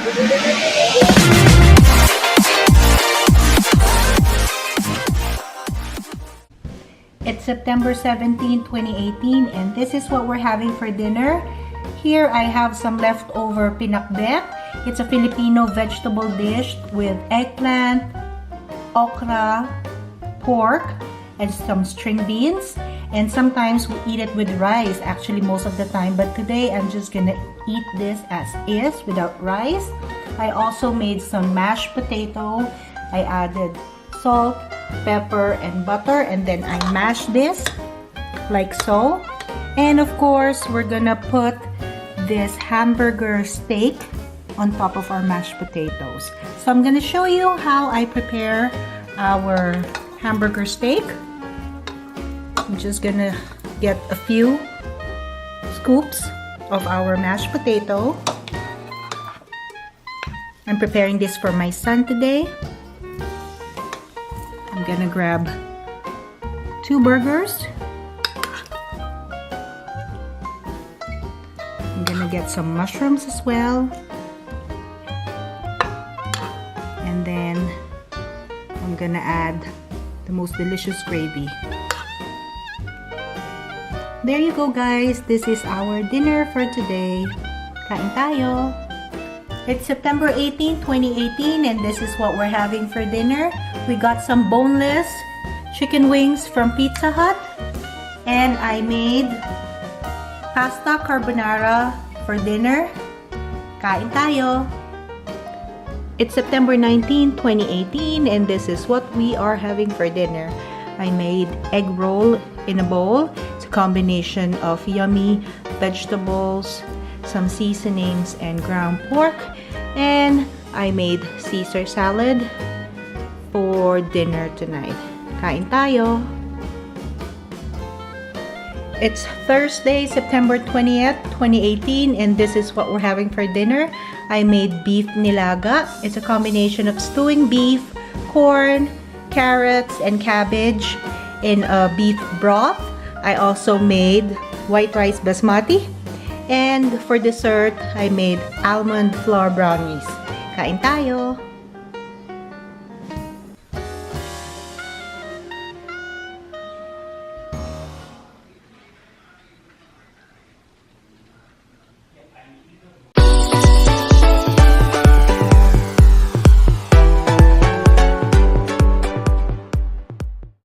It's September 17, 2018, and this is what we're having for dinner. Here I have some leftover pinakbet. It's a Filipino vegetable dish with eggplant, okra, pork, and some string beans. And sometimes we eat it with rice, actually most of the time. But today I'm just gonna eat this as is without rice. I also made some mashed potato. I added salt, pepper, and butter, and then I mashed this like so. And of course, we're gonna put this hamburger steak on top of our mashed potatoes. So I'm gonna show you how I prepare our hamburger steak. I'm just gonna get a few scoops of our mashed potato. I'm preparing this for my son today. I'm gonna grab 2 burgers. I'm gonna get some mushrooms as well. And then I'm gonna add the most delicious gravy. There you go, guys. This is our dinner for today. Kain tayo! It's September 18, 2018, and this is what we're having for dinner. We got some boneless chicken wings from Pizza Hut, and I made pasta carbonara for dinner. Kain tayo! It's September 19, 2018, and this is what we are having for dinner. I made egg roll in a bowl. It's a combination of yummy vegetables, some seasonings, and ground pork. And I made Caesar salad for dinner tonight. Kain tayo! It's Thursday, September 20th, 2018, and this is what we're having for dinner. I made beef nilaga. It's a combination of stewing beef, corn, carrots, and cabbage in a beef broth. I also made white rice basmati. And for dessert, I made almond flour brownies. Kain tayo!